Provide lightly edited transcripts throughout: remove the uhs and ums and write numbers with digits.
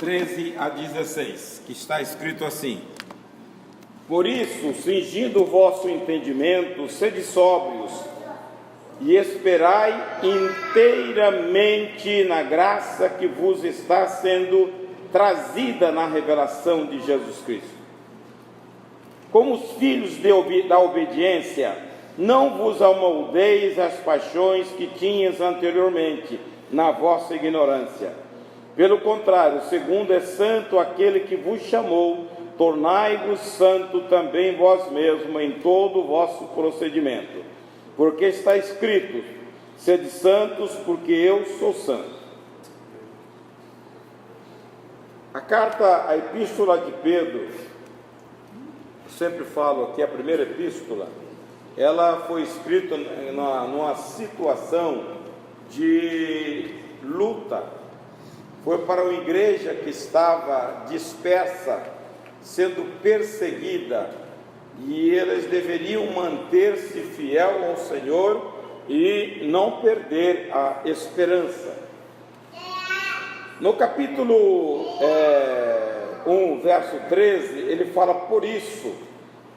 13 a 16, que está escrito assim: Por isso, cingindo o vosso entendimento, sede sóbrios, e esperai inteiramente na graça que vos está sendo trazida na revelação de Jesus Cristo. Como os filhos da obediência, não vos amoldeis às paixões que tinhas anteriormente, na vossa ignorância. Pelo contrário, segundo é santo aquele que vos chamou, tornai-vos santo também vós mesmos em todo o vosso procedimento. Porque está escrito: sede santos, porque eu sou santo. A epístola de Pedro, eu sempre falo aqui, a primeira epístola, ela foi escrita numa situação de luta. Foi para uma igreja que estava dispersa, sendo perseguida, e eles deveriam manter-se fiel ao Senhor e não perder a esperança. No capítulo 1, verso 13, ele fala por isso.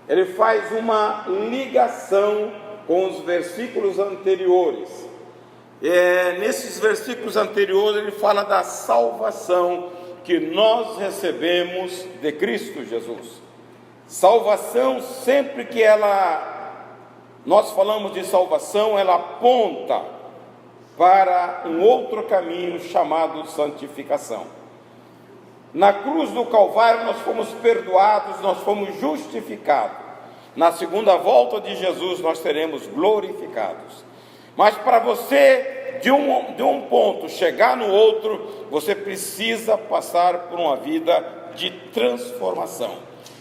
Ele faz uma ligação com os versículos anteriores. Nesses versículos anteriores ele fala da salvação que nós recebemos de Cristo Jesus. Salvação, sempre que nós falamos de salvação, ela aponta para um outro caminho chamado santificação. Na cruz do Calvário nós fomos perdoados, nós fomos justificados. Na segunda volta de Jesus nós seremos glorificados. Mas para você, de um ponto chegar no outro, você precisa passar por uma vida de transformação.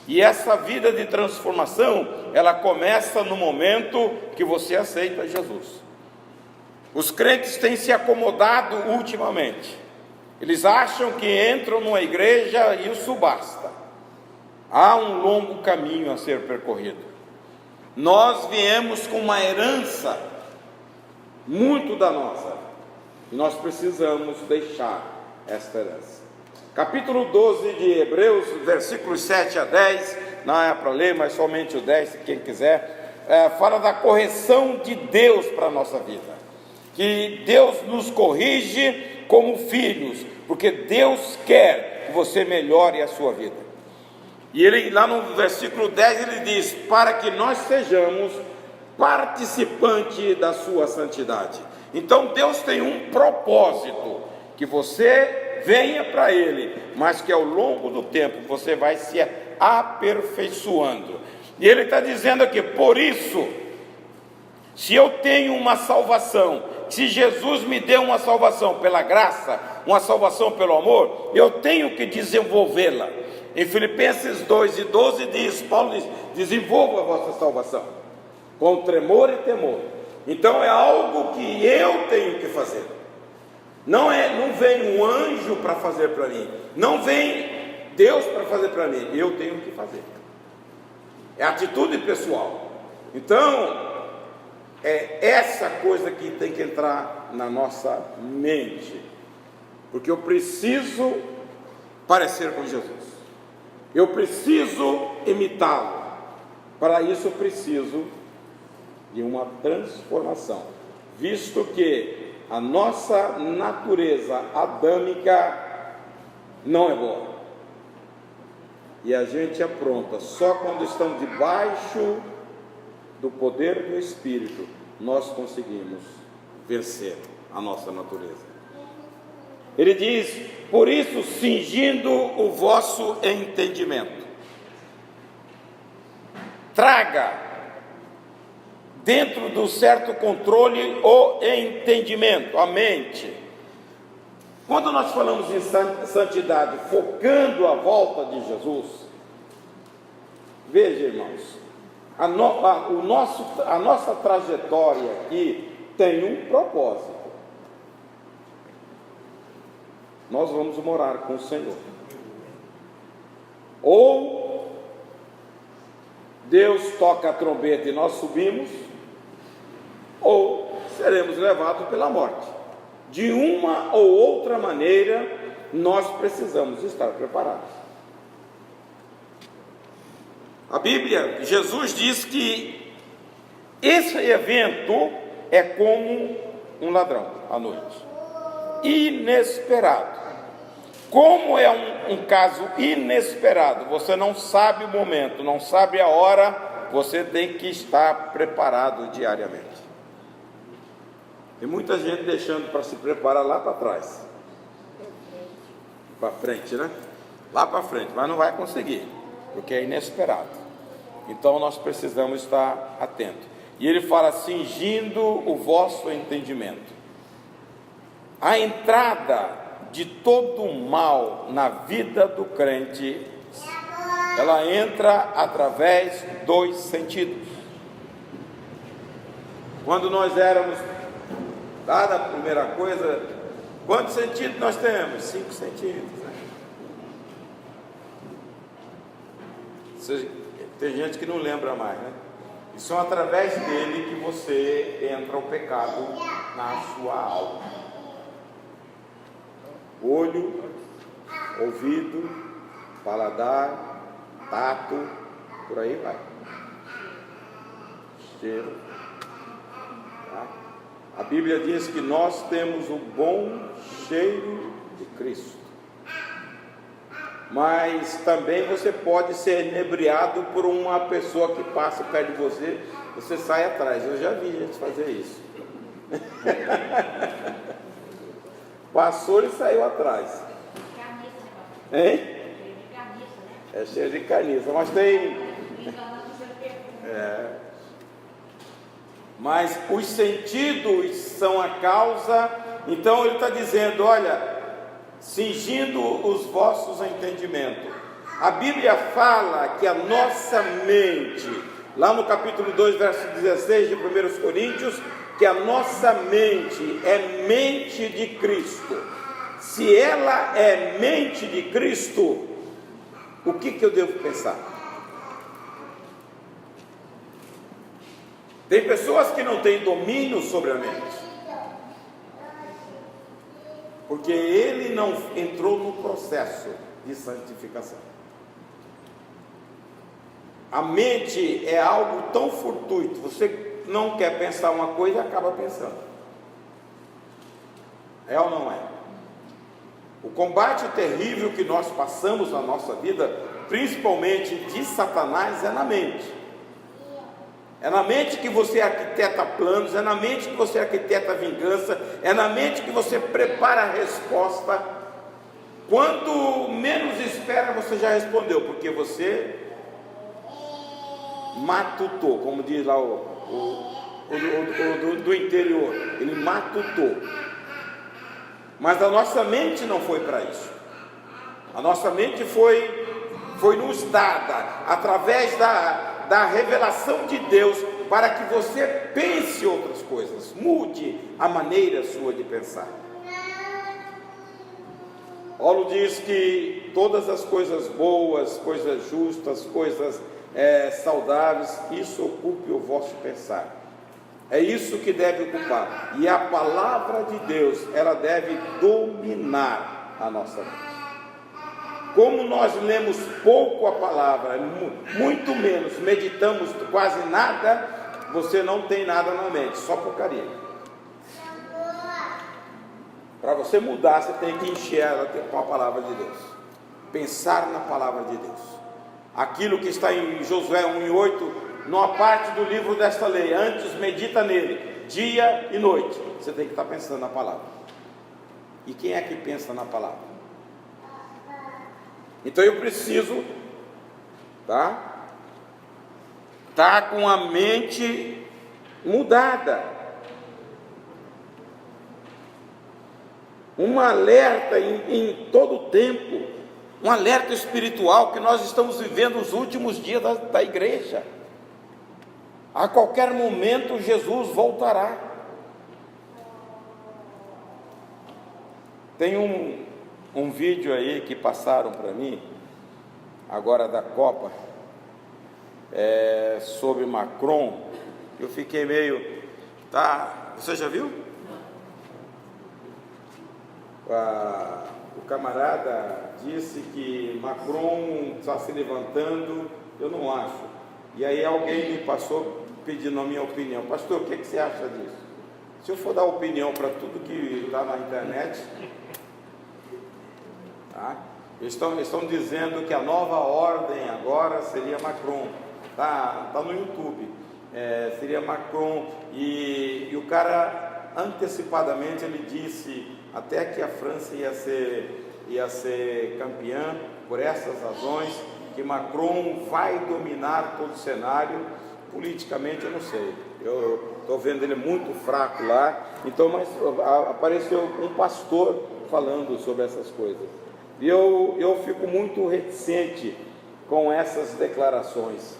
E essa vida de transformação, ela começa no momento que você aceita Jesus. Os crentes têm se acomodado ultimamente. Eles acham que entram numa igreja e isso basta. Há um longo caminho a ser percorrido. Nós viemos com uma herança muito danosa, e nós precisamos deixar esta herança. Capítulo 12 de Hebreus, versículos 7 a 10, não é para ler, mas somente o 10, se quem quiser, fala da correção de Deus para a nossa vida, que Deus nos corrige como filhos, porque Deus quer que você melhore a sua vida. E ele, lá no versículo 10, ele diz: para que nós sejamos participantes da sua santidade. Então Deus tem um propósito, que você venha para Ele, mas que ao longo do tempo você vai se aperfeiçoando. E Ele está dizendo aqui: por isso, se eu tenho uma salvação, se Jesus me deu uma salvação pela graça, uma salvação pelo amor, eu tenho que desenvolvê-la. Em Filipenses 2:12 diz, Paulo diz: desenvolva a vossa salvação com tremor e temor. Então é algo que eu tenho que fazer. Não vem um anjo para fazer para mim, não vem Deus para fazer para mim, eu tenho que fazer. É atitude pessoal. Então é essa coisa que tem que entrar na nossa mente, porque eu preciso parecer com Jesus, eu preciso imitá-lo. Para isso eu preciso de uma transformação, visto que a nossa natureza adâmica não é boa, e a gente apronta. Só quando estamos debaixo do poder do Espírito nós conseguimos vencer a nossa natureza. Ele diz: por isso, cingindo o vosso entendimento, traga dentro do certo controle o entendimento, a mente. Quando nós falamos em santidade, focando a volta de Jesus, veja, irmãos, a nossa trajetória aqui tem um propósito. Nós vamos morar com o Senhor. Ou Deus toca a trombeta e nós subimos, ou seremos levados pela morte. De uma ou outra maneira, nós precisamos estar preparados. A Bíblia, Jesus diz que esse evento é como um ladrão à noite, inesperado. Como é um caso inesperado, você não sabe o momento, não sabe a hora, você tem que estar preparado diariamente. Tem muita gente deixando para se preparar lá para trás, para frente, né? Lá para frente, mas não vai conseguir, porque é inesperado. Então nós precisamos estar atentos. E ele fala, cingindo o vosso entendimento. A entrada de todo o mal na vida do crente, ela entra através dos sentidos. Quando nós éramos, dada a primeira coisa, quantos sentidos nós temos? 5 sentidos, né? Tem gente que não lembra mais, né? E são através dele que você entra o pecado na sua alma. Olho, ouvido, paladar, tato, por aí vai. Cheiro. Tá? A Bíblia diz que nós temos o bom cheiro de Cristo. Mas também você pode ser inebriado por uma pessoa que passa perto de você, você sai atrás. Eu já vi gente fazer isso. Passou e saiu atrás. Hein? É cheio de caniça, mas tem. Mas os sentidos são a causa. Então ele está dizendo, olha, cingindo os vossos entendimentos. A Bíblia fala que a nossa mente, lá no capítulo 2, verso 16 de 1 Coríntios, que a nossa mente é mente de Cristo. Se ela é mente de Cristo, o que eu devo pensar? Tem pessoas que não têm domínio sobre a mente, porque ele não entrou no processo de santificação. A mente é algo tão fortuito, você não quer pensar uma coisa e acaba pensando. É ou não é? O combate terrível que nós passamos na nossa vida, principalmente de Satanás, é na mente. É na mente que você arquiteta planos, é na mente que você arquiteta vingança, é na mente que você prepara a resposta. Quando menos espera, você já respondeu, porque você matutou, como diz lá do interior, ele matutou. Mas a nossa mente não foi para isso. A nossa mente foi nos dada através da revelação de Deus, para que você pense outras coisas, mude a maneira sua de pensar. Paulo diz que todas as coisas boas, coisas justas, coisas saudáveis, isso ocupe o vosso pensar. É isso que deve ocupar. E a palavra de Deus, ela deve dominar a nossa mente. Como nós lemos pouco a palavra, muito menos, meditamos quase nada, você não tem nada na mente, só porcaria. Para você mudar, você tem que encher ela com a palavra de Deus, pensar na palavra de Deus. Aquilo que está em Josué 1:8, numa parte do livro desta lei, antes medita nele, dia e noite. Você tem que estar pensando na palavra. E quem é que pensa na palavra? Então eu preciso tá com a mente mudada, um alerta em todo o tempo, um alerta espiritual que nós estamos vivendo os últimos dias da igreja. A qualquer momento Jesus voltará. Tem um vídeo aí que passaram para mim, agora da Copa, sobre Macron. Eu fiquei meio, você já viu? O camarada disse que Macron está se levantando, eu não acho. E aí alguém me passou pedindo a minha opinião. Pastor, o que você acha disso? Se eu for dar opinião para tudo que está na internet, tá? Estão dizendo que a nova ordem agora seria Macron. Tá no YouTube. Seria Macron. E o cara, antecipadamente, ele disse até que a França ia ser campeã por essas razões, que Macron vai dominar todo o cenário. Politicamente eu não sei, eu estou vendo ele muito fraco lá. Então, mas apareceu um pastor falando sobre essas coisas, e eu fico muito reticente com essas declarações.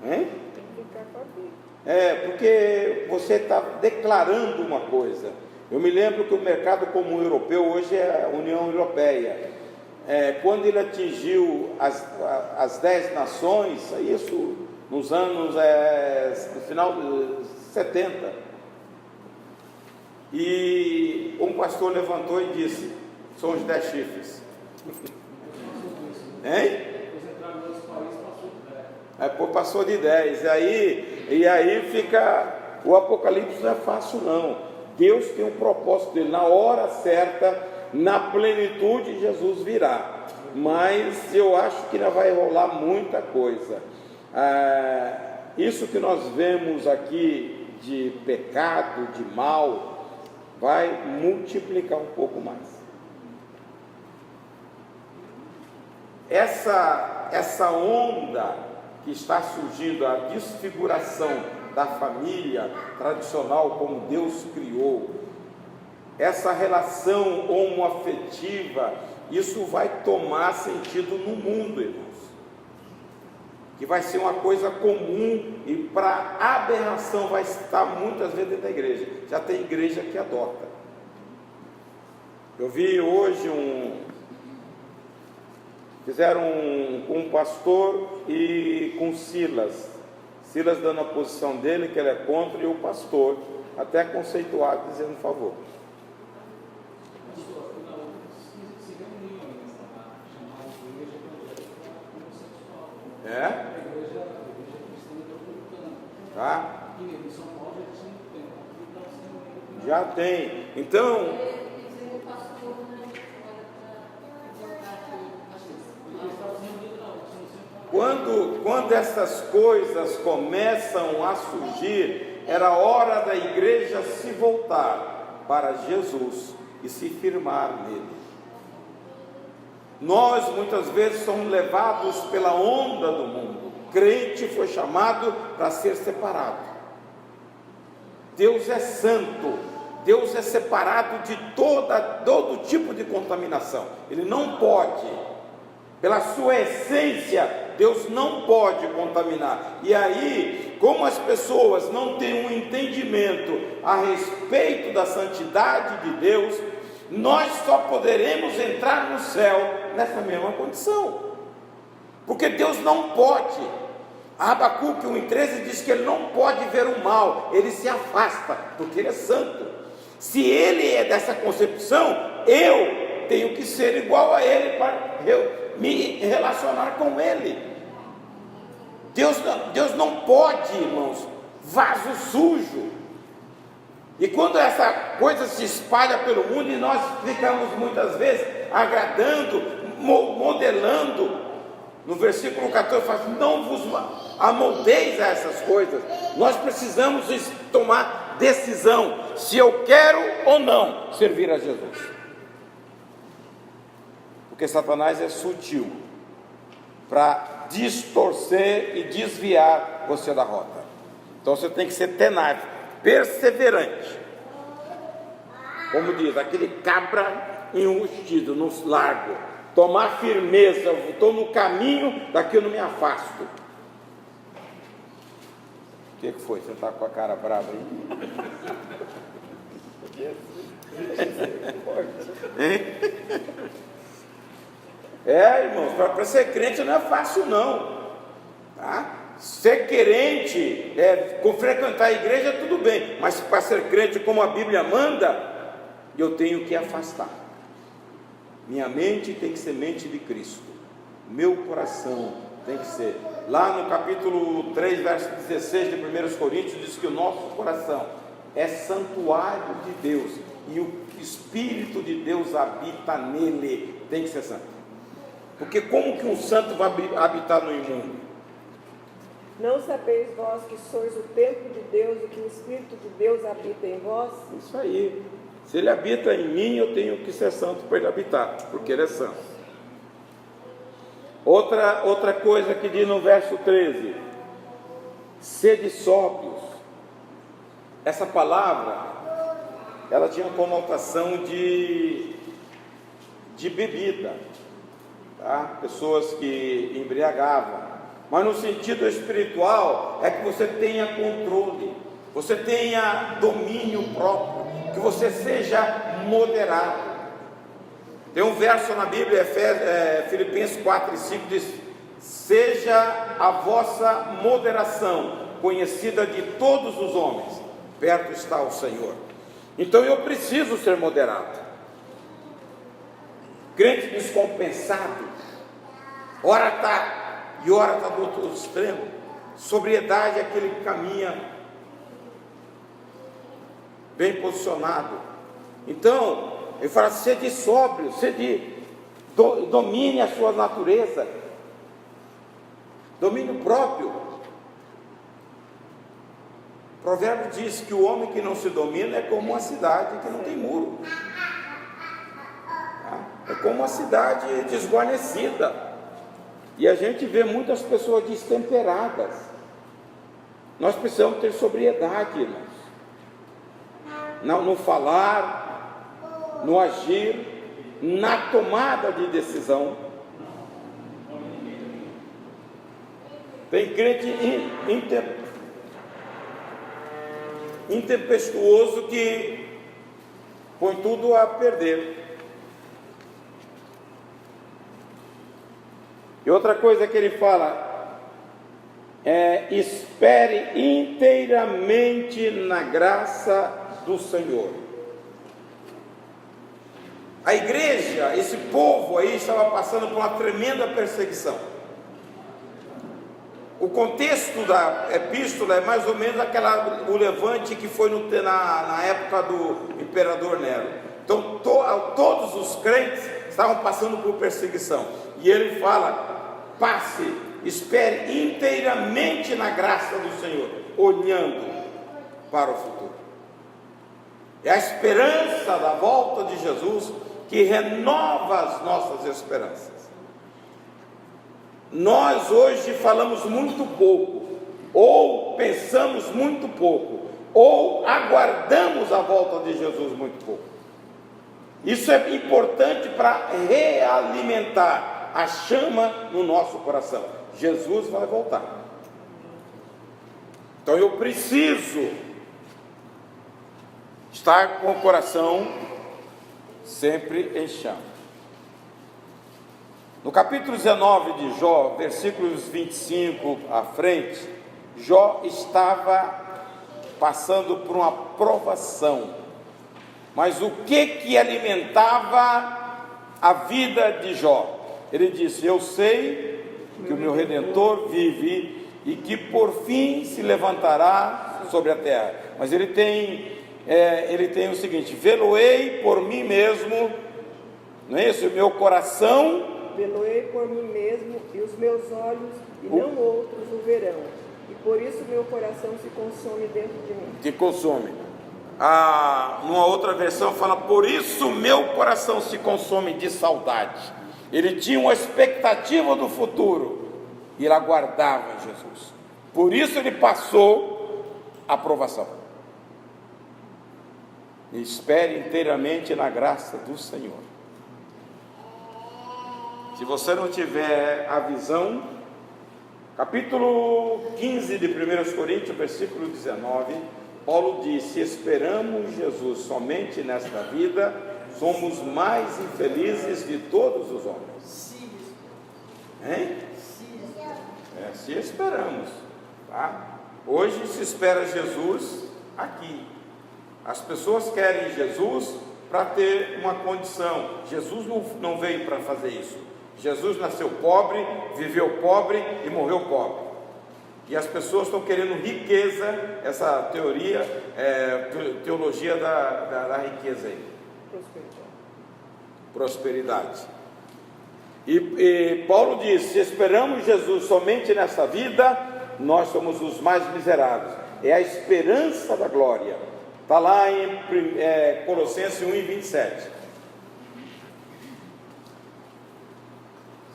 Hein? Porque você está declarando uma coisa. Eu me lembro que o mercado comum europeu hoje é a União Europeia. Quando ele atingiu as 10 nações, isso nos anos, no final de 70, e um pastor levantou e disse: são os 10 chifres. Hein? Passou de 10, e aí fica, o Apocalipse não é fácil não. Deus tem um propósito dele, na hora certa, na plenitude, Jesus virá, mas eu acho que ainda vai rolar muita coisa. Isso que nós vemos aqui de pecado, de mal, vai multiplicar um pouco mais. Essa onda que está surgindo, a desfiguração da família tradicional como Deus criou, essa relação homoafetiva, isso vai tomar sentido no mundo, irmãos, que vai ser uma coisa comum, e para aberração vai estar muitas vezes dentro da igreja. Já tem igreja que adota. Eu vi hoje fizeram com um pastor e com Silas dando a posição dele, que ele é contra, e o pastor até conceituado, dizendo favor. Tá? Já tem. Então, quando essas coisas começam a surgir, era hora da igreja se voltar para Jesus e se firmar nele. Nós muitas vezes somos levados pela onda do mundo. Crente foi chamado para ser separado. Deus é santo, Deus é separado de todo tipo de contaminação. Ele não pode, pela sua essência, Deus não pode contaminar. E aí, como as pessoas não têm um entendimento a respeito da santidade de Deus, nós só poderemos entrar no céu nessa mesma condição, porque Deus não pode. Abacuque 1,13 diz que ele não pode ver o mal, ele se afasta, porque ele é santo. Se ele é dessa concepção, eu tenho que ser igual a ele para eu me relacionar com ele. Deus não pode, irmãos, vaso sujo. E quando essa coisa se espalha pelo mundo, e nós ficamos muitas vezes agradando, modelando, no versículo 14 fala: não vos amoldeis a essas coisas. Nós precisamos tomar decisão, se eu quero ou não servir a Jesus, porque Satanás é sutil para distorcer e desviar você da rota. Então você tem que ser tenaz, perseverante, como diz aquele cabra enrustido no largo, tomar firmeza. Eu estou no caminho, daqui eu não me afasto. O que foi? Você está com a cara brava aí? Irmãos, para ser crente não é fácil não, tá? Ser crente, frequentar a igreja tudo bem, mas para ser crente como a Bíblia manda, eu tenho que afastar. Minha mente tem que ser mente de Cristo. Meu coração tem que ser. Lá no capítulo 3, verso 16 de 1 Coríntios, diz que o nosso coração é santuário de Deus, e o Espírito de Deus habita nele. Tem que ser santo. Porque como que um santo vai habitar no imundo? Não sabeis vós que sois o templo de Deus e que o Espírito de Deus habita em vós? Isso aí. Se ele habita em mim, eu tenho que ser santo para ele habitar, porque ele é santo. Outra coisa que diz no verso 13: sede sóbrios. Essa palavra, ela tinha conotação de bebida, tá? Pessoas que embriagavam, mas no sentido espiritual é que você tenha controle, você tenha domínio próprio, que você seja moderado. Tem um verso na Bíblia, Filipenses 4 e 5, diz: seja a vossa moderação conhecida de todos os homens, perto está o Senhor. Então eu preciso ser moderado. Crente descompensado, ora está e ora está do outro extremo. Sobriedade é aquele que caminha bem posicionado. Então ele fala: sede sóbrio, domine a sua natureza, domínio próprio. O provérbio diz que o homem que não se domina é como uma cidade que não tem muro, é como uma cidade desguarnecida. E a gente vê muitas pessoas destemperadas. Nós precisamos ter sobriedade, irmãos, no falar, no agir, na tomada de decisão. Tem crente intempestuoso que põe tudo a perder. E outra coisa que ele fala é: espere inteiramente na graça do Senhor. A igreja, esse povo aí, estava passando por uma tremenda perseguição. O contexto da epístola é mais ou menos o levante que foi na época do imperador Nero. Então todos os crentes estavam passando por perseguição, e ele fala: passe, espere inteiramente na graça do Senhor, olhando para o futuro. É a esperança da volta de Jesus que renova as nossas esperanças. Nós hoje falamos muito pouco, ou pensamos muito pouco, ou aguardamos a volta de Jesus muito pouco. Isso é importante para realimentar a chama no nosso coração. Jesus vai voltar. Então eu preciso estar com o coração sempre em chama. No capítulo 19 de Jó, versículos 25 à frente, Jó estava passando por uma provação. Mas o que alimentava a vida de Jó? Ele disse: eu sei que o meu Redentor vive e que por fim se levantará sobre a terra. Mas ele tem o seguinte: vê-lo-ei por mim mesmo, não é isso? O meu coração vê-lo-ei por mim mesmo, e os meus olhos, e não outros, o verão. E por isso meu coração se consome dentro de mim. Se consome. Numa outra versão fala: por isso meu coração se consome de saudade. Ele tinha uma expectativa do futuro, e ele aguardava Jesus. Por isso ele passou a provação. Espere inteiramente na graça do Senhor. Se você não tiver a visão, capítulo 15 de 1 Coríntios, versículo 19, Paulo diz: se esperamos Jesus somente nesta vida, somos mais infelizes de todos os homens. Hein? Se esperamos, tá? Hoje se espera Jesus aqui. As pessoas querem Jesus para ter uma condição. Jesus não veio para fazer isso. Jesus nasceu pobre, viveu pobre e morreu pobre. E as pessoas estão querendo riqueza, essa teoria, teologia da riqueza aí. Prosperidade. E Paulo diz: se esperamos Jesus somente nessa vida, nós somos os mais miseráveis. É a esperança da glória. Está lá em Colossenses 1:27.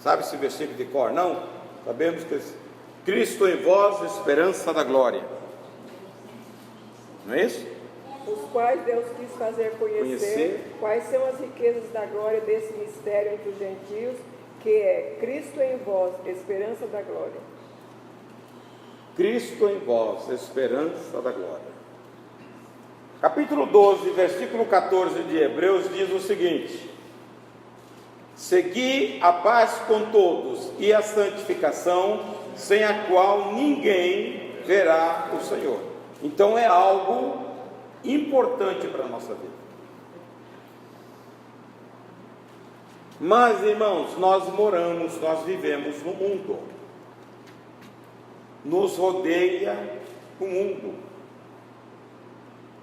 Sabe esse versículo de cor? Não? Sabemos que Cristo em vós, esperança da glória. Não é isso? Os quais Deus quis fazer conhecer quais são as riquezas da glória desse mistério entre os gentios, que é Cristo em vós, esperança da glória. Cristo em vós, esperança da glória. Capítulo 12, versículo 14 de Hebreus diz o seguinte: segui a paz com todos e a santificação, sem a qual ninguém verá o Senhor. Então é algo importante para a nossa vida. Mas, irmãos, nós vivemos no mundo. Nos rodeia o mundo.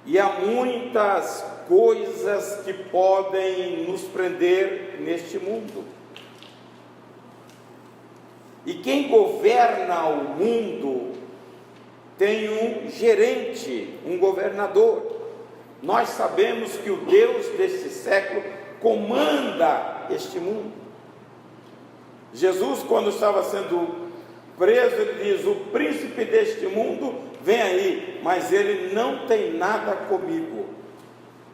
E há muitas coisas que podem nos prender neste mundo. E quem governa o mundo tem um gerente, um governador. Nós sabemos que o Deus deste século comanda este mundo. Jesus, quando estava sendo preso, ele diz: o príncipe deste mundo vem aí, mas ele não tem nada comigo.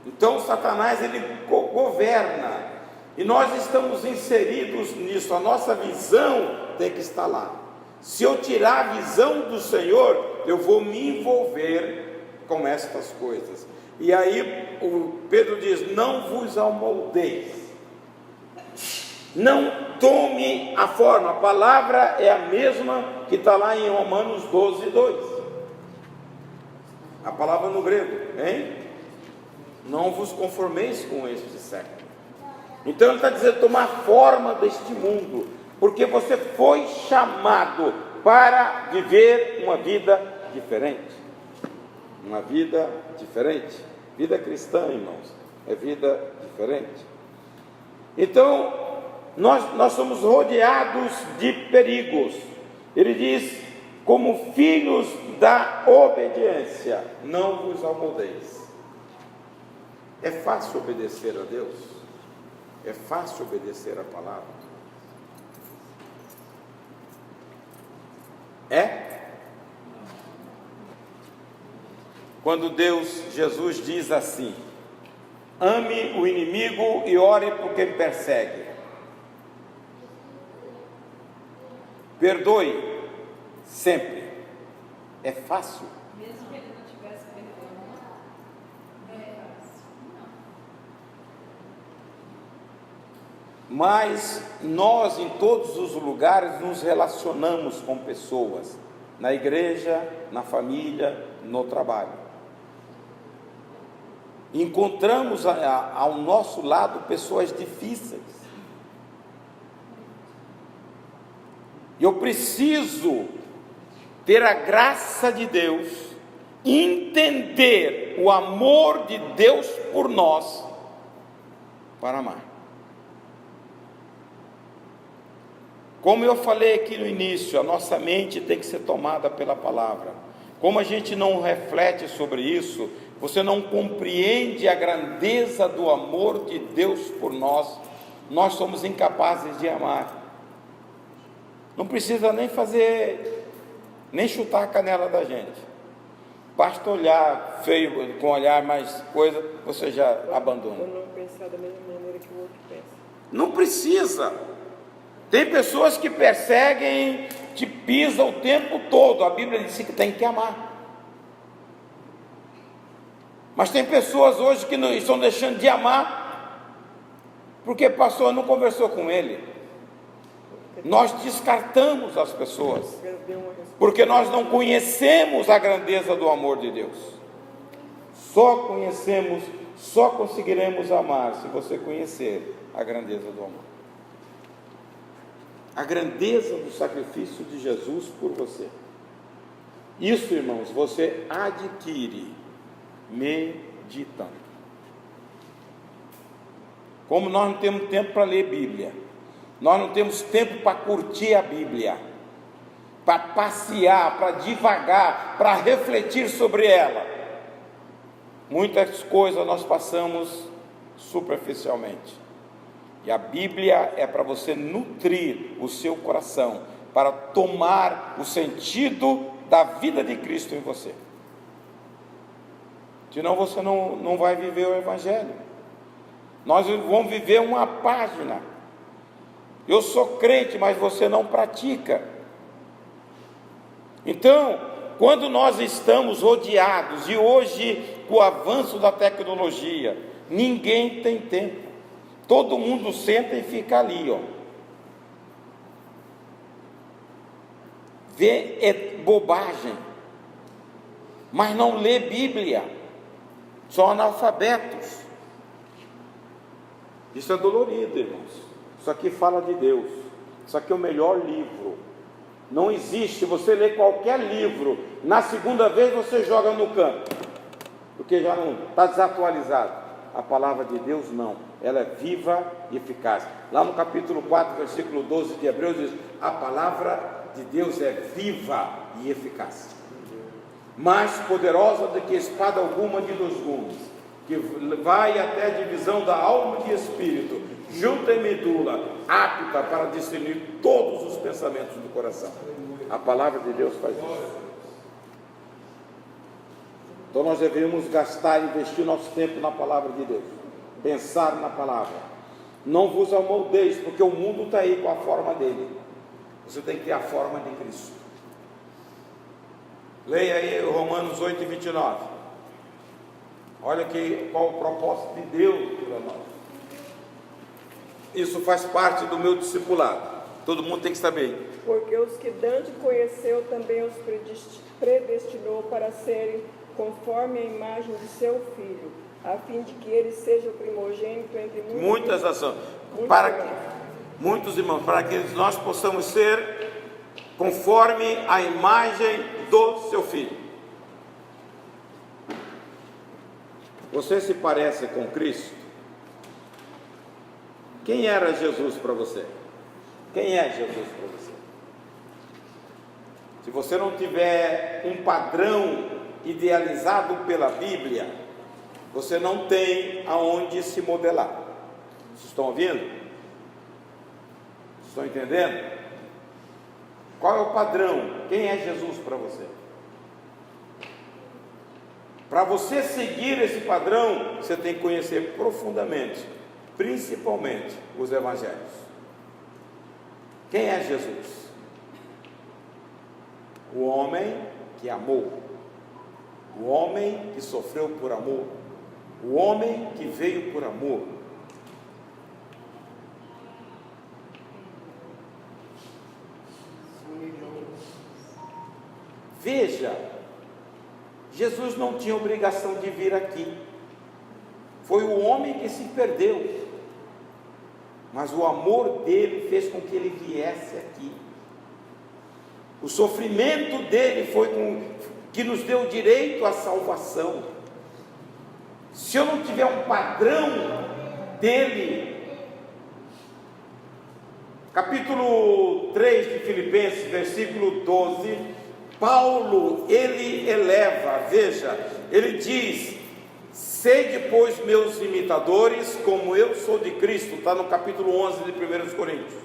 Então Satanás, ele governa, e nós estamos inseridos nisso. A nossa visão tem que estar lá. Se eu tirar a visão do Senhor, eu vou me envolver com estas coisas. E aí o Pedro diz: não vos amoldeis, não tome a forma. A palavra é a mesma que está lá em Romanos 12:2. A palavra no grego, hein? Não vos conformeis com este século. Então ele está dizendo: tomar forma deste mundo, porque você foi chamado para viver uma vida diferente. Uma vida diferente. Vida cristã, irmãos, é vida diferente. Então nós somos rodeados de perigos. Ele diz: como filhos da obediência, não vos amoldeis. É fácil obedecer a Deus? É fácil obedecer a palavra? É? Quando Jesus diz assim: ame o inimigo e ore por quem persegue. Perdoe sempre. É fácil? Mesmo que ele não tivesse perdoado, é fácil. Não. Mas nós, em todos os lugares, nos relacionamos com pessoas. Na igreja, na família, no trabalho. Encontramos ao nosso lado pessoas difíceis. Eu preciso ter a graça de Deus, entender o amor de Deus por nós, para amar. Como eu falei aqui no início, a nossa mente tem que ser tomada pela palavra. Como a gente não reflete sobre isso, você não compreende a grandeza do amor de Deus por nós, nós somos incapazes de amar. Não precisa nem chutar a canela da gente. Basta olhar feio, com olhar mais coisa, você já abandona. Ou não pensar da mesma maneira que o outro pensa. Não precisa. Tem pessoas que perseguem, te pisam o tempo todo. A Bíblia diz que tem que amar. Mas tem pessoas hoje que não estão deixando de amar, porque pastor não conversou com ele. Nós descartamos as pessoas, porque nós não conhecemos a grandeza do amor de Deus. Só conhecemos Só conseguiremos amar se você conhecer a grandeza do amor. A grandeza do sacrifício de Jesus por você. Isso, irmãos, você adquire meditando. Como nós não temos tempo para ler Bíblia, nós não temos tempo para curtir a Bíblia, para passear, para divagar, para refletir sobre ela. Muitas coisas nós passamos superficialmente. E a Bíblia é para você nutrir o seu coração, para tomar o sentido da vida de Cristo em você. Senão você não vai viver o Evangelho. Nós vamos viver uma página. Eu sou crente, mas você não pratica. Então, quando nós estamos rodeados, e hoje, com o avanço da tecnologia, ninguém tem tempo. Todo mundo senta e fica ali, ó. Vê é bobagem, mas não lê Bíblia. São analfabetos. Isso é dolorido, irmãos. Isso aqui fala de Deus. Isso aqui é o melhor livro. Não existe, você lê qualquer livro, na segunda vez você joga no canto, porque já não está desatualizado. A palavra de Deus não, ela é viva e eficaz. Lá no capítulo 4, versículo 12 de Hebreus diz: a palavra de Deus é viva e eficaz, mais poderosa do que espada alguma de dois gumes, que vai até a divisão da alma e de espírito, junta e medula, apta para discernir todos os pensamentos do coração. A palavra de Deus faz isso. Então nós devemos gastar e investir nosso tempo na palavra de Deus, pensar na palavra. Não vos amoldeis, porque o mundo está aí com a forma dele. Você tem que ter a forma de Cristo. Leia aí Romanos 8, 29. Olha aqui qual o propósito de Deus para nós. Isso faz parte do meu discipulado. Todo mundo tem que saber. Porque os que Dante conheceu também os predestinou para serem conforme a imagem de seu filho, a fim de que ele seja o primogênito entre muitas ações, muitos irmãos, para que nós possamos ser conforme a imagem do seu filho. Você se parece com Cristo? Quem era Jesus para você? Quem é Jesus para você? Se você não tiver um padrão idealizado pela Bíblia, você não tem aonde se modelar. Vocês estão ouvindo? Vocês estão entendendo? Qual é o padrão? Quem é Jesus para você? Para você seguir esse padrão, você tem que conhecer profundamente, principalmente os evangelhos. Quem é Jesus? O homem que amou, o homem que sofreu por amor, o homem que veio por amor. Veja, Jesus não tinha obrigação de vir aqui. Foi o homem que se perdeu, mas o amor dele fez com que ele viesse aqui. O sofrimento dele foi que nos deu direito à salvação. Se eu não tiver um padrão dele, capítulo 3 de Filipenses, versículo 12, Paulo, ele eleva, veja, ele diz: sede, pois, meus imitadores, como eu sou de Cristo. Está no capítulo 11 de 1 Coríntios.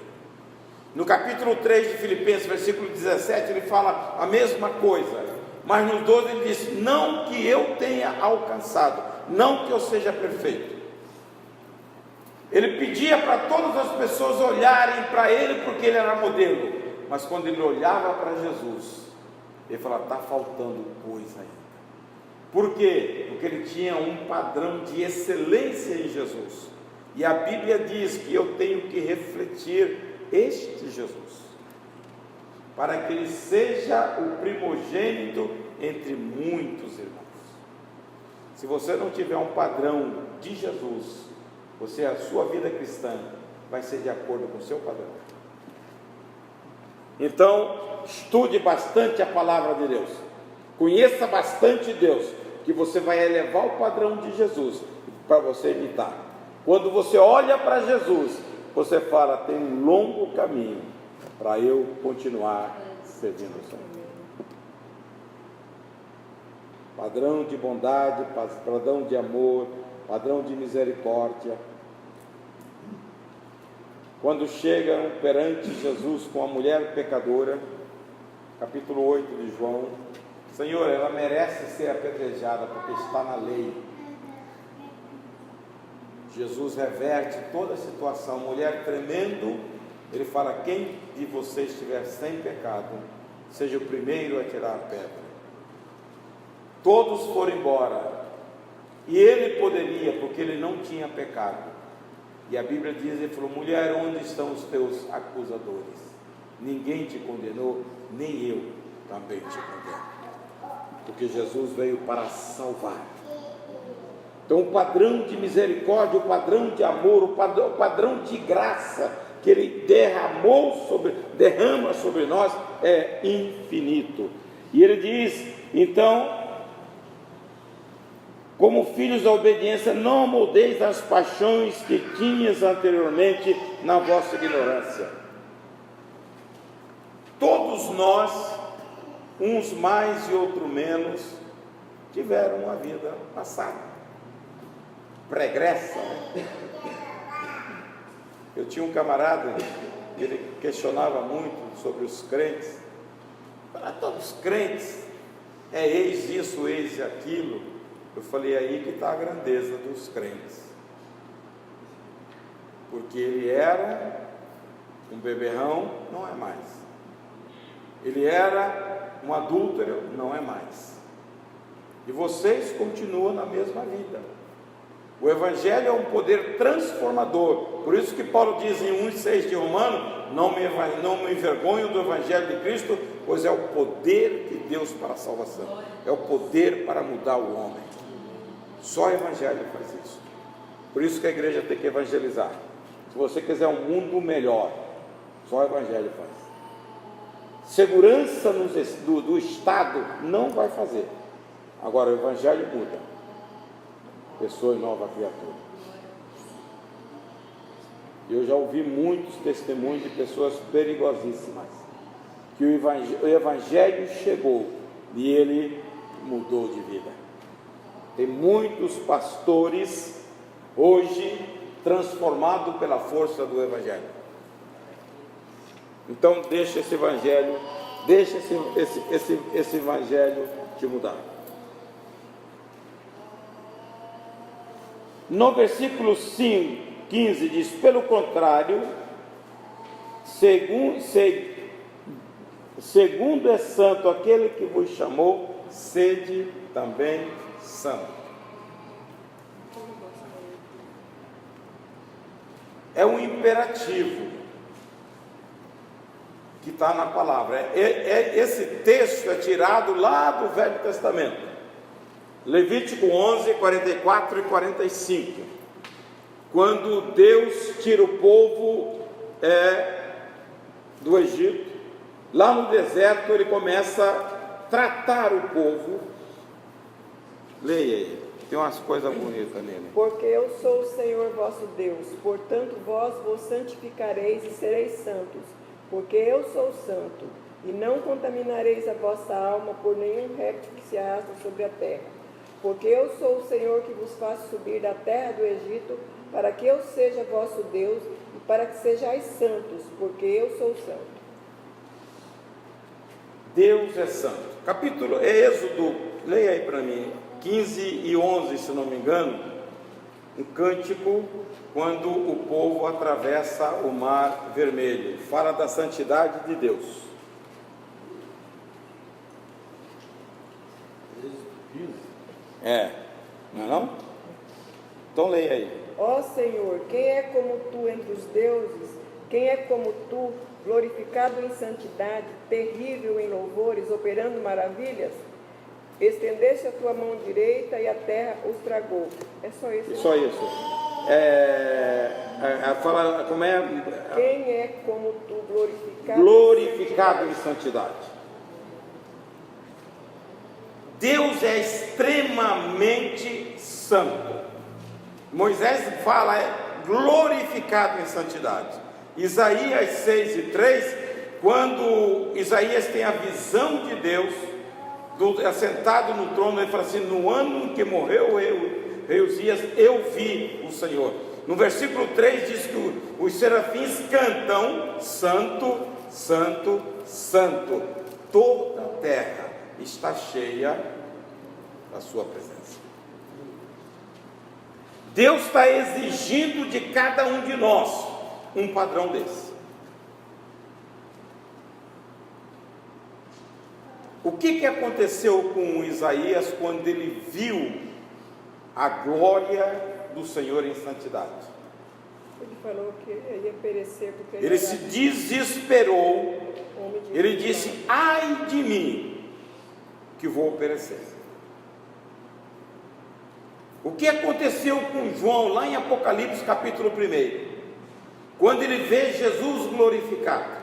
No capítulo 3 de Filipenses, versículo 17, ele fala a mesma coisa, mas no 12 ele diz: não que eu tenha alcançado, não que eu seja perfeito. Ele pedia para todas as pessoas olharem para ele, porque ele era modelo, mas quando ele olhava para Jesus, ele falava: está faltando coisa ainda. Por quê? Porque ele tinha um padrão de excelência em Jesus, e a Bíblia diz que eu tenho que refletir este Jesus, para que ele seja o primogênito entre muitos irmãos. Se você não tiver um padrão de Jesus, a sua vida cristã vai ser de acordo com o seu padrão. Então, estude bastante a palavra de Deus, conheça bastante Deus, que você vai elevar o padrão de Jesus para você imitar. Quando você olha para Jesus, você fala: tem um longo caminho para eu continuar servindo o Senhor. Padrão de bondade, padrão de amor, padrão de misericórdia. Quando chegam perante Jesus com a mulher pecadora, capítulo 8 de João: Senhor, ela merece ser apedrejada porque está na lei. Jesus reverte toda a situação. Mulher tremendo, ele fala: quem de vocês estiver sem pecado, seja o primeiro a tirar a pedra. Todos foram embora, e ele poderia, porque ele não tinha pecado. E a Bíblia diz, ele falou: mulher, onde estão os teus acusadores? Ninguém te condenou, nem eu também te condeno. Porque Jesus veio para salvar. Então o padrão de misericórdia, o padrão de amor, o padrão de graça que ele derrama sobre nós é infinito. E ele diz, então: como filhos da obediência, não amoldeis as paixões que tinhas anteriormente na vossa ignorância. Todos nós, uns mais e outros menos, tiveram uma vida passada, pregressa, né? Eu tinha um camarada, ele questionava muito sobre os crentes. Para todos os crentes, é eis isso, eis aquilo. Eu falei: aí que está a grandeza dos crentes, porque ele era um beberrão, não é mais. Ele era um adúltero, não é mais. E vocês continuam na mesma vida. O Evangelho é um poder transformador. Por isso que Paulo diz em 1,6 de Romano: não me envergonho do Evangelho de Cristo, pois é o poder de Deus para a salvação, é o poder para mudar o homem. Só o Evangelho faz isso. Por isso que a igreja tem que evangelizar. Se você quiser um mundo melhor, só o Evangelho faz. Segurança do Estado não vai fazer. Agora o Evangelho muda. Pessoa e nova criatura. Eu já ouvi muitos testemunhos de pessoas perigosíssimas, que o Evangelho chegou e ele mudou de vida. Tem muitos pastores hoje transformados pela força do Evangelho. Então deixa esse Evangelho, deixa esse Evangelho te mudar. No versículo 15 diz: pelo contrário, segundo é santo aquele que vos chamou, sede também santo. É um imperativo que está na palavra. Esse texto é tirado lá do Velho Testamento, Levítico 11, 44 e 45, quando Deus tira o povo do Egito. Lá no deserto ele começa a tratar o povo. Leia aí, tem umas coisas bonitas nele. Porque eu sou o Senhor vosso Deus, portanto vós vos santificareis e sereis santos, porque eu sou santo, e não contaminareis a vossa alma por nenhum réptil que se arrasta sobre a terra. Porque eu sou o Senhor que vos faço subir da terra do Egito, para que eu seja vosso Deus, e para que sejais santos, porque eu sou santo. Deus é santo. Capítulo, Êxodo, leia aí para mim, 15 e 11, se não me engano, um cântico quando o povo atravessa o mar vermelho, fala da santidade de Deus. Não é não? Então leia aí. Ó Senhor, quem é como tu entre os deuses? Quem é como tu, glorificado em santidade, terrível em louvores, operando maravilhas? Estendeste a tua mão direita e a terra os tragou. É só isso. Só isso. Fala, como é? Quem é como tu Glorificado em santidade. Deus é extremamente santo. Moisés fala glorificado em santidade. Isaías 6:3, quando Isaías tem a visão de Deus assentado no trono, ele fala assim: no ano em que morreu o rei Uzias, eu vi o Senhor. No versículo 3 diz que os serafins cantam: Santo, Santo, Santo, toda a terra está cheia da sua presença. Deus está exigindo de cada um de nós um padrão desse. O que aconteceu com Isaías quando ele viu a glória do Senhor em santidade? Ele falou que ia perecer porque ele se desesperou. Ele disse: ai de mim, que vou perecer. O que aconteceu com João lá em Apocalipse capítulo 1? Quando ele vê Jesus glorificado,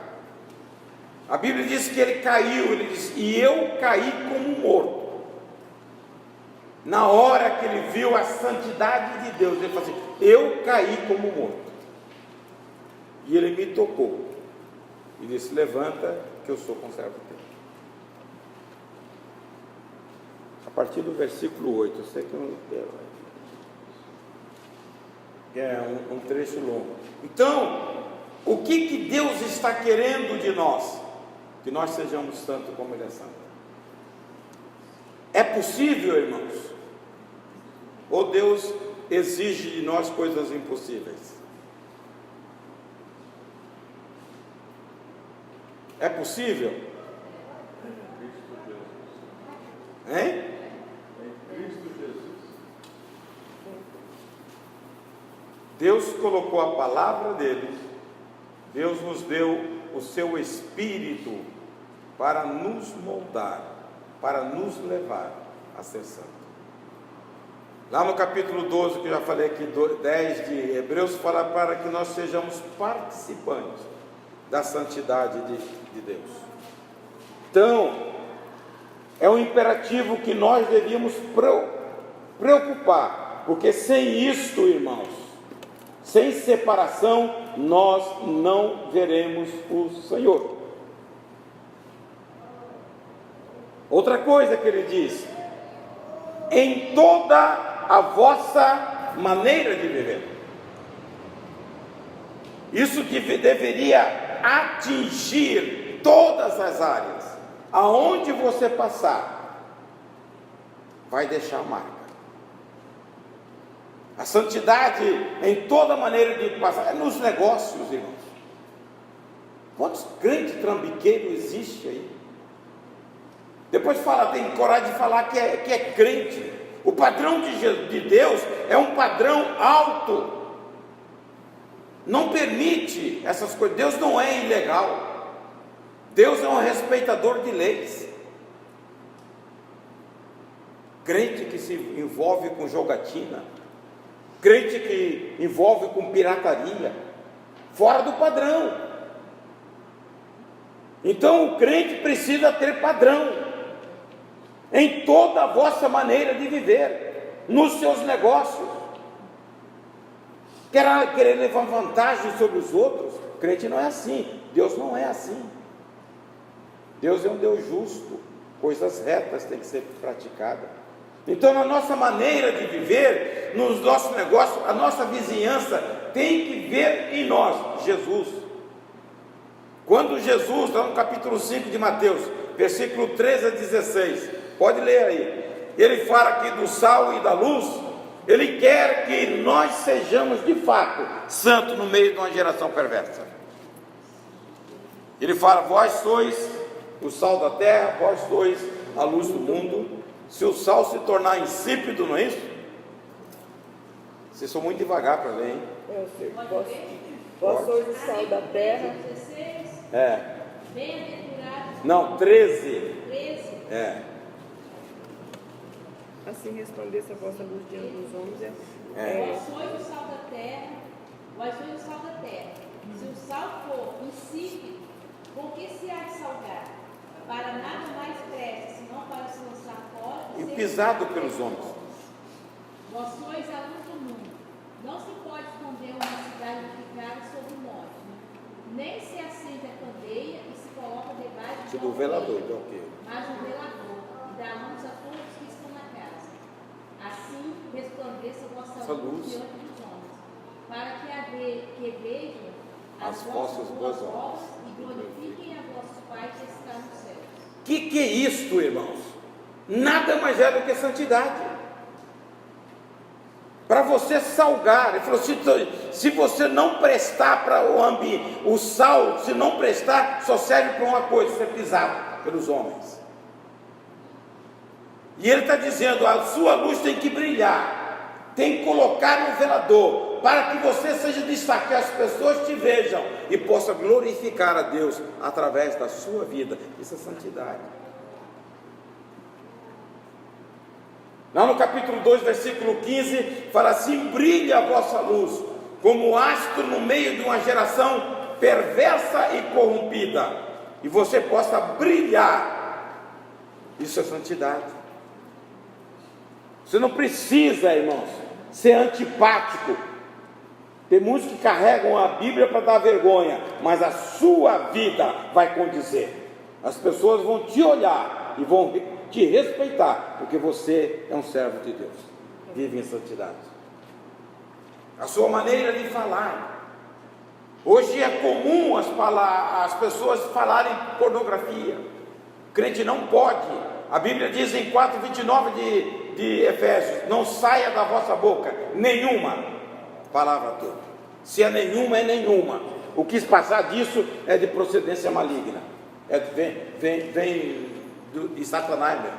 a Bíblia diz que ele caiu, ele diz: e eu caí como morto. Na hora que ele viu a santidade de Deus, ele falou assim: eu caí como morto. E ele me tocou e disse: levanta, que eu sou conservo teu. A partir do versículo 8, eu sei que é um trecho longo. Então, o que Deus está querendo de nós? Que nós sejamos santos como Ele é santo. É possível, irmãos? Ou Deus exige de nós coisas impossíveis? É possível? Hein? Deus colocou a palavra dele, Deus nos deu o seu Espírito para nos moldar, para nos levar a ser santo. Lá no capítulo 12, que eu já falei aqui, 10 de Hebreus, fala para que nós sejamos participantes da santidade de Deus. Então, é um imperativo que nós devíamos preocupar, porque sem isto, irmãos, sem separação, nós não veremos o Senhor. Outra coisa que ele diz: em toda a vossa maneira de viver. Isso deveria atingir todas as áreas. Aonde você passar, vai deixar marca. A santidade em toda maneira de passar, é nos negócios, irmãos. Quantos crentes trambiqueiros existe aí? Depois fala, tem coragem de falar que é crente. O padrão de Deus é um padrão alto. Não permite essas coisas. Deus não é ilegal. Deus é um respeitador de leis. Crente que se envolve com jogatina, crente que envolve com pirataria, fora do padrão. Então o crente precisa ter padrão em toda a vossa maneira de viver, nos seus negócios. Querer levar vantagem sobre os outros, o crente não é assim. Deus não é assim. Deus é um Deus justo, coisas retas têm que ser praticadas. Então, na nossa maneira de viver, nos nossos negócios, a nossa vizinhança tem que ver em nós Jesus. Quando Jesus, lá no capítulo 5 de Mateus, versículo 13 a 16, pode ler aí, ele fala aqui do sal e da luz. Ele quer que nós sejamos de fato santos no meio de uma geração perversa. Ele fala: vós sois o sal da terra, vós sois a luz do mundo. Se o sal se tornar insípido, não é isso? Vocês são muito devagar para ler, hein? Eu sei. Vós sois o sal da terra. Bem-aventurado. Não, 13. 13. É. assim resplandeça a vossa luz diante dos homens. Vós sois o sal da terra, vós sois o sal da terra. Se o sal for insípido, com que se há de salgar? Para nada mais presta, senão para se lançar fora E pisado pelos homens. Vós sois a luz do mundo. Não se pode esconder uma cidade edificada sobre o monte, nem se acende a candeia e se coloca debaixo de Do velador, então o quê? mas um velador, e dá luz a todos que estão na casa. Assim resplandeça a vossa luz diante dos homens, para que vejam as vossas boas obras e glorifiquem a vosso Pai que está nos céus. Que é isto, irmãos? Nada mais é do que santidade. Para você salgar, ele falou: se você não prestar para o ambiente, o sal, se não prestar, só serve para uma coisa: ser pisado pelos homens. E ele está dizendo: a sua luz tem que brilhar, tem que colocar no velador, para que você seja destaque, que as pessoas te vejam e possam glorificar a Deus através da sua vida. Isso é santidade. Lá no capítulo 2, versículo 15, fala assim: brilha a vossa luz, como astro no meio de uma geração perversa e corrompida, e você possa brilhar. Isso é santidade. Você não precisa, irmãos, ser antipático. Tem muitos que carregam a Bíblia para dar vergonha, mas a sua vida vai condizer. As pessoas vão te olhar e vão te respeitar, porque você é um servo de Deus, vive em santidade. A sua maneira de falar. Hoje é comum as pessoas falarem pornografia. O crente não pode. A Bíblia diz em 4:29 de Efésios: não saia da vossa boca nenhuma palavra toda. Se é nenhuma, é nenhuma. O que passar disso é de procedência maligna. Vem de Satanás mesmo.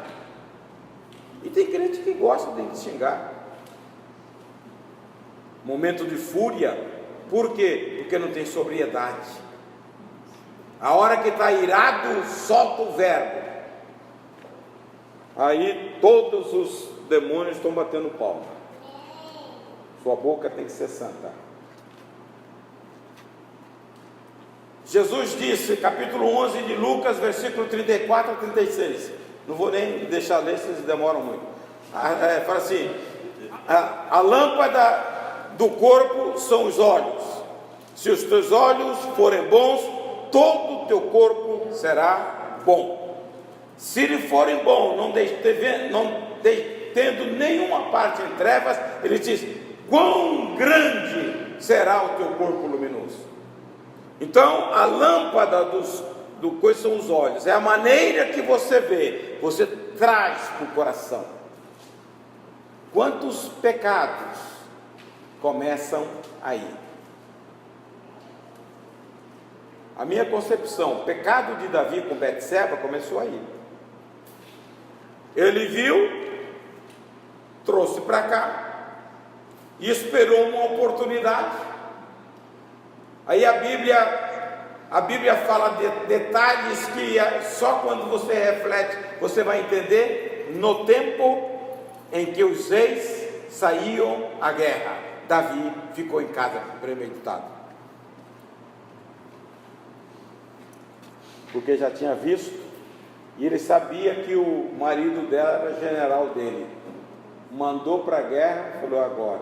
E tem crente que gosta de xingar. Momento de fúria. Por quê? Porque não tem sobriedade. A hora que está irado, solta o verbo. Aí todos os demônios estão batendo palma. Sua boca tem que ser santa. Jesus disse, capítulo 11 de Lucas, versículo 34 a 36. Não vou nem deixar ler, vocês demoram muito. Fala assim: a lâmpada do corpo são os olhos. Se os teus olhos forem bons, todo o teu corpo será bom. Se lhe forem bons, não tendo nenhuma parte em trevas, ele diz: quão grande será o teu corpo luminoso. Então, a lâmpada do coisa são os olhos, é a maneira que você vê, você traz para o coração. Quantos pecados começam aí? A minha concepção, o pecado de Davi com Betseba começou aí. Ele viu, trouxe para cá e esperou uma oportunidade. Aí a Bíblia fala de detalhes que só quando você reflete você vai entender. No tempo em que os reis saíam à guerra, Davi ficou em casa premeditado, porque já tinha visto, e ele sabia que o marido dela era general dele, mandou para a guerra, falou: agora,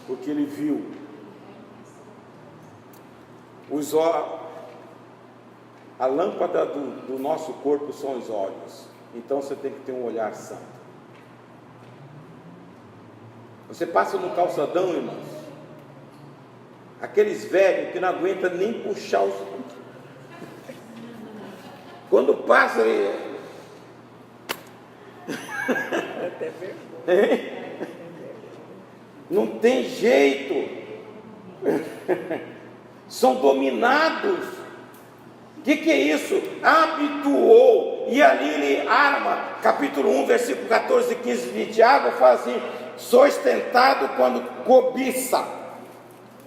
porque ele viu. A lâmpada do nosso corpo são os olhos. Então você tem que ter um olhar santo. Você passa no calçadão, irmãos, aqueles velhos que não aguentam nem puxar os... Quando passa Até vergonha. Não tem jeito. São dominados. O que é isso? Habituou. E ali ele arma, capítulo 1, versículo 14 e 15 de Tiago, fala assim: sois tentado quando cobiça,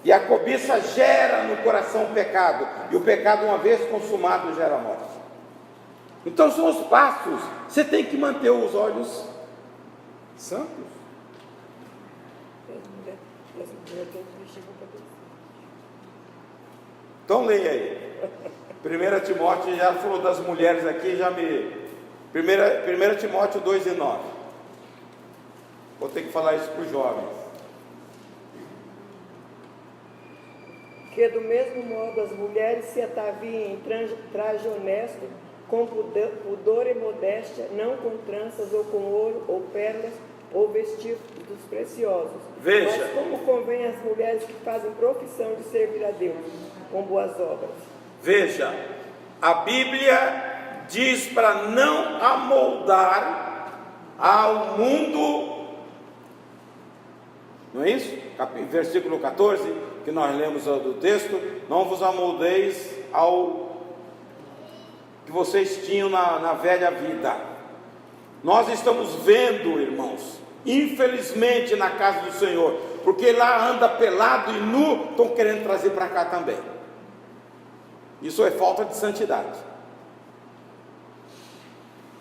e a cobiça gera no coração o pecado, e o pecado, uma vez consumado, gera morte. Então são os passos. Você tem que manter os olhos Santos. As mulheres têm que vestir com cabeça. Então leia aí. 1 Timóteo, já falou das mulheres aqui, já me... 1 Timóteo 2:9. Vou ter que falar isso para os jovens. Que do mesmo modo as mulheres se ataviem em traje honesto, com pudor e modéstia, não com tranças ou com ouro ou pérolas ou vestidos preciosos. Veja. Mas como convém às mulheres que fazem profissão de servir a Deus, com boas obras. Veja, a Bíblia diz para não amoldar ao mundo, não é isso? Versículo 14, que nós lemos do texto: não vos amoldeis ao que vocês tinham na velha vida. Nós estamos vendo, irmãos, infelizmente na casa do Senhor, porque lá anda pelado e nu, estão querendo trazer para cá também. Isso é falta de santidade.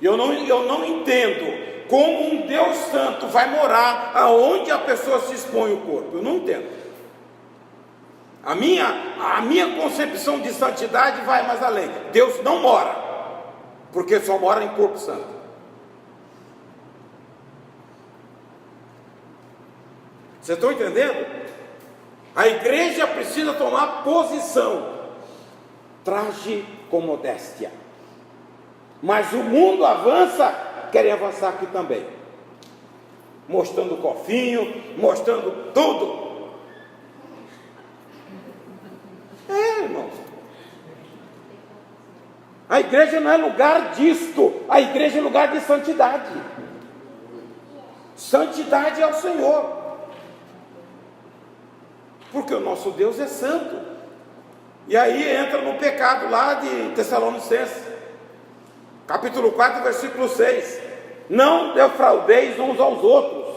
Eu não entendo como um Deus santo vai morar aonde a pessoa se expõe o corpo. Eu não entendo. A minha concepção de santidade vai mais além. Deus não mora, porque só mora em corpo santo. Vocês estão entendendo? A igreja precisa tomar posição. Traje com modéstia. Mas o mundo avança, querem avançar aqui também, mostrando o cofinho, mostrando tudo. Irmãos, a igreja não é lugar disto, a igreja é lugar de santidade. Santidade ao Senhor, porque o nosso Deus é santo. E aí entra no pecado lá de Tessalonicenses, capítulo 4, versículo 6. Não defraudeis uns aos outros.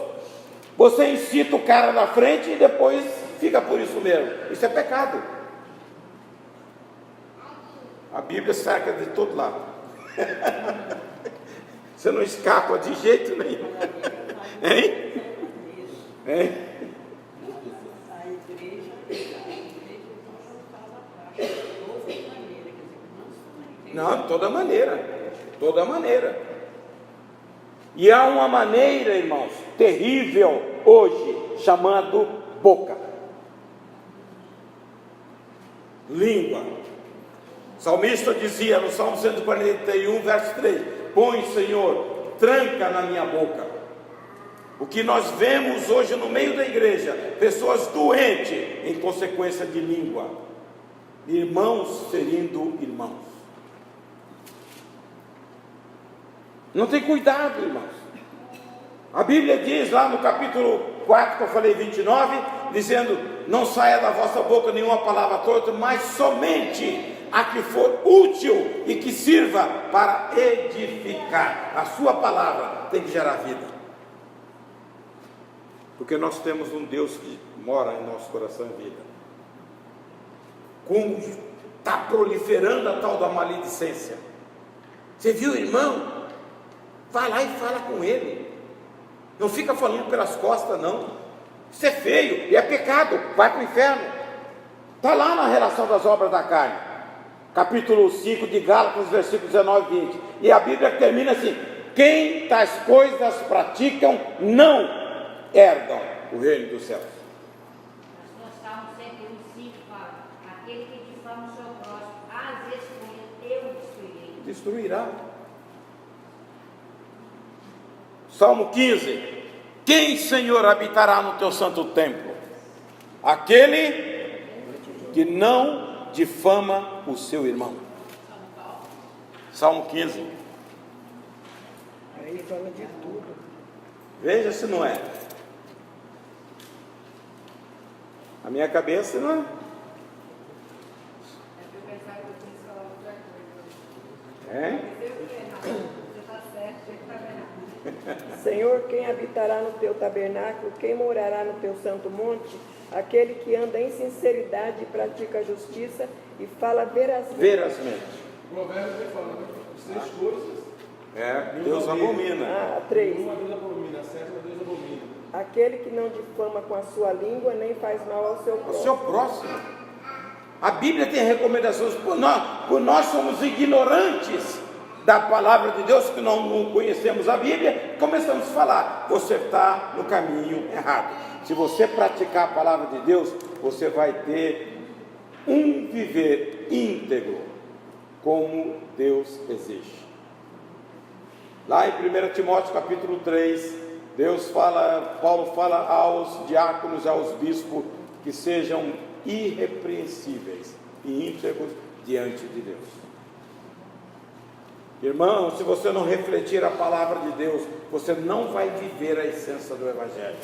Você incita o cara na frente e depois fica por isso mesmo. Isso é pecado. A Bíblia cerca de todo lado. Você não escapa de jeito nenhum. Hein? Hein? Não, de toda maneira. Toda maneira. E há uma maneira, irmãos, terrível hoje, chamado boca. Língua. O salmista dizia no Salmo 141, verso 3: põe, Senhor, tranca na minha boca. O que nós vemos hoje no meio da igreja, pessoas doentes em consequência de língua, irmãos ferindo irmãos. Não tem cuidado, irmãos. A Bíblia diz lá no capítulo 4, que eu falei 29, dizendo: não saia da vossa boca nenhuma palavra torta, mas somente a que for útil e que sirva para edificar. A sua palavra tem que gerar vida, porque nós temos um Deus que mora em nosso coração e vida. Como está proliferando a tal da maledicência. Você viu, irmão? Vai lá e fala com ele. Não fica falando pelas costas, não. Isso é feio e é pecado. Vai para o inferno. Está lá na relação das obras da carne, capítulo 5 de Gálatas, versículos 19 e 20. E a Bíblia termina assim: quem tais coisas praticam não herdam o reino dos céus. Nós estamos sempre no 5, fala: aquele que difama o seu próximo, às vezes eu destruirei. Destruirá. Salmo 15: quem, Senhor, habitará no teu santo templo? Aquele que não difama o seu irmão. Salmo 15. Aí fala de tudo. Veja se não é. A minha cabeça não é. Senhor, quem habitará no teu tabernáculo, quem morará no teu santo monte? Aquele que anda em sinceridade e pratica a justiça e fala verazmente. Verazmente. O Provérbios vai falando 6 coisas Deus abomina. Ah, 3. Uma Deus abomina, a sétima Deus abomina. Aquele que não difama com a sua língua, nem faz mal ao seu O próximo. seu próximo. A Bíblia tem recomendações, por nós somos ignorantes da palavra de Deus, que não conhecemos a Bíblia, começamos a falar, você está no caminho errado. Se você praticar a palavra de Deus, você vai ter um viver íntegro, como Deus exige. Lá em 1 Timóteo capítulo 3, Paulo fala aos diáconos, aos bispos, que sejam irrepreensíveis e íntegros diante de Deus. Irmão, se você não refletir a palavra de Deus, você não vai viver a essência do Evangelho.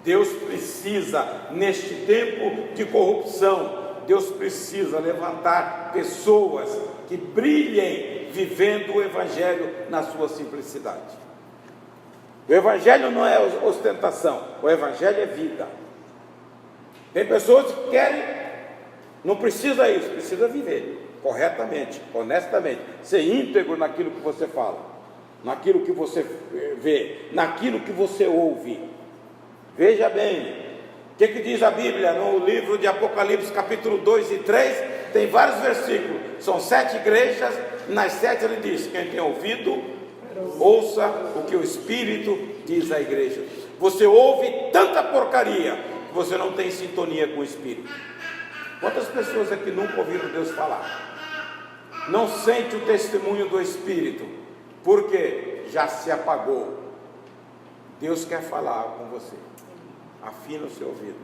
Deus precisa, neste tempo de corrupção, Deus precisa levantar pessoas que brilhem vivendo o Evangelho na sua simplicidade. O Evangelho não é ostentação, o Evangelho é vida. Tem pessoas que querem, não precisa isso, precisa viver corretamente, honestamente, ser íntegro naquilo que você fala, naquilo que você vê, naquilo que você ouve. Veja bem, o que diz a Bíblia no livro de Apocalipse, capítulo 2 e 3, tem vários versículos, são 7 igrejas, nas 7 ele diz, quem tem ouvido, ouça o que o Espírito diz à igreja. Você ouve tanta porcaria, que você não tem sintonia com o Espírito. Quantas pessoas aqui nunca ouviram Deus falar? Não sente o testemunho do Espírito, porque já se apagou. Deus quer falar com você. Afina o seu ouvido,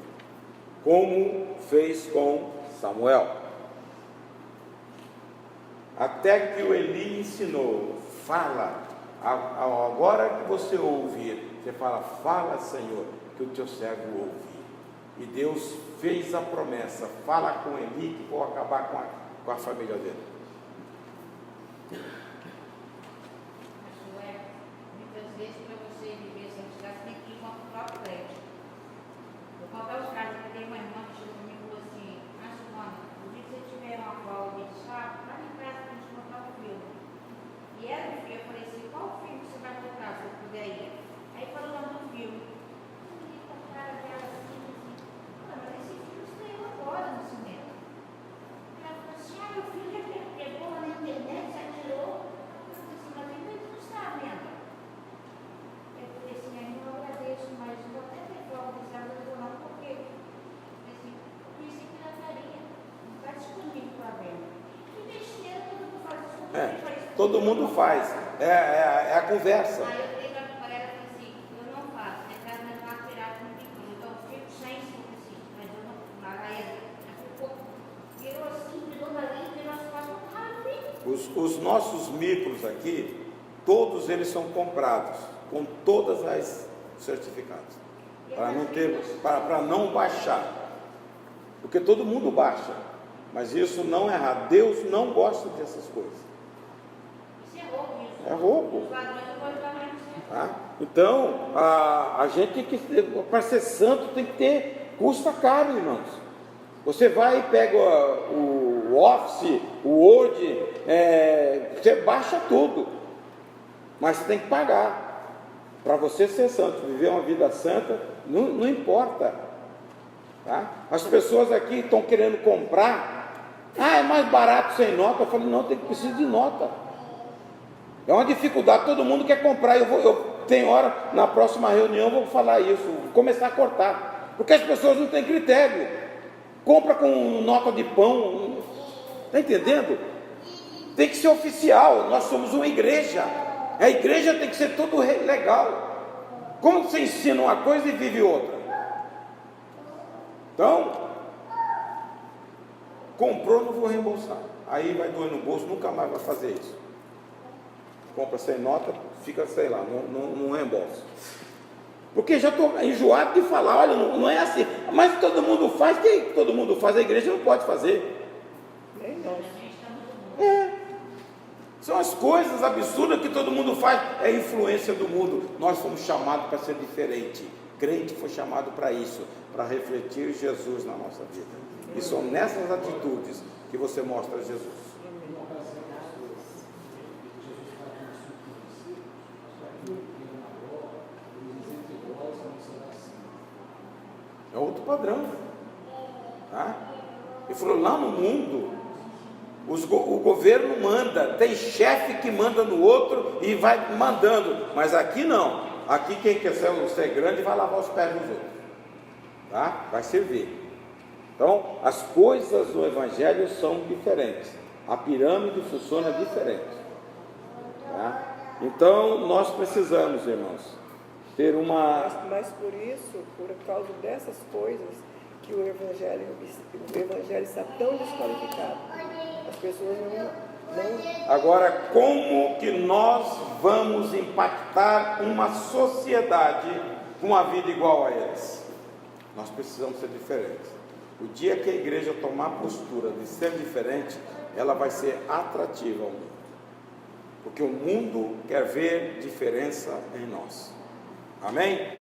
como fez com Samuel. Até que o Eli ensinou, fala, agora que você ouvir, você fala, fala Senhor, que o teu servo ouve. E Deus fez a promessa, fala com Eli que vou acabar com a família dele. Muitas vezes para você viver santidade tem que ir com o próprio prédio. Vou contar os casos que tem uma irmã que chegou comigo e falou assim, Silvana, o dia que você tiver uma folga de sábado, vai em casa para a gente montar um filme. E ela, eu falei assim, qual filme você vai montar, se eu puder ir? Aí falou lá no filme. Eu falei com a cara dela assim, mas esse filme estreou agora no cinema. Ela falou assim, meu filho já pegou lá na internet, já tirou. Eu falei assim, mas ainda não está vendo. Eu falei assim, eu agradeço, mas vou até ter folga de sábado, eu vou lá, porque assim, eu pensei que pirataria, não está disponível para venda. Que besteira, todo mundo faz isso. Todo mundo faz, é a conversa. Aí eu falei para ela assim, eu não faço, minha casa não é uma pirata, não tem como, então eu fico sem assim, mas eu não, aí ficou, virou assim, virou dali, virou as costas, Os nossos micros aqui, todos eles são comprados, com todas as certificados, para não baixar, porque todo mundo baixa, mas isso não é errado. Deus não gosta dessas coisas. isso é roubo, isso. É roubo. Os ladrões não podem dar mais certo. Tá? Então, a gente tem que, para ser santo, tem que ter, custa caro, irmãos. Você vai e pega o Office, o Word, você baixa tudo, mas você tem que pagar. Para você ser santo, viver uma vida santa, não importa. Tá? As pessoas aqui estão querendo comprar, é mais barato sem nota. Eu falei, não, precisa de nota. É uma dificuldade, todo mundo quer comprar. Eu tenho hora, na próxima reunião, eu vou falar isso, vou começar a cortar, porque as pessoas não têm critério, compra com nota de pão, está entendendo? Tem que ser oficial, nós somos uma igreja, a igreja tem que ser tudo legal. Como você ensina uma coisa e vive outra? Então, comprou, não vou reembolsar, aí vai doer no bolso, nunca mais vai fazer isso. Compra sem nota, fica, sei lá, não reembolsa. Porque já estou enjoado de falar, olha, não é assim. Mas todo mundo faz, quem todo mundo faz, a igreja não pode fazer. Nem nós. São as coisas absurdas que todo mundo faz, é a influência do mundo. Nós fomos chamados para ser diferente. Crente foi chamado para isso, para refletir Jesus na nossa vida. E são nessas atitudes que você mostra Jesus. Tá? Ele falou, lá no mundo, o governo manda, tem chefe que manda no outro e vai mandando, mas aqui não. Aqui quem quer ser grande vai lavar os pés dos outros, tá? Vai servir. Então, as coisas do Evangelho são diferentes, a pirâmide funciona diferente, tá? Então, nós precisamos, irmãos, ter uma... Mas por isso, por causa dessas coisas, que o Evangelho está tão desqualificado. As pessoas não... Agora, como que nós vamos impactar uma sociedade com a vida igual a eles? Nós precisamos ser diferentes. O dia que a igreja tomar a postura de ser diferente, ela vai ser atrativa ao mundo. Porque o mundo quer ver diferença em nós. Amém?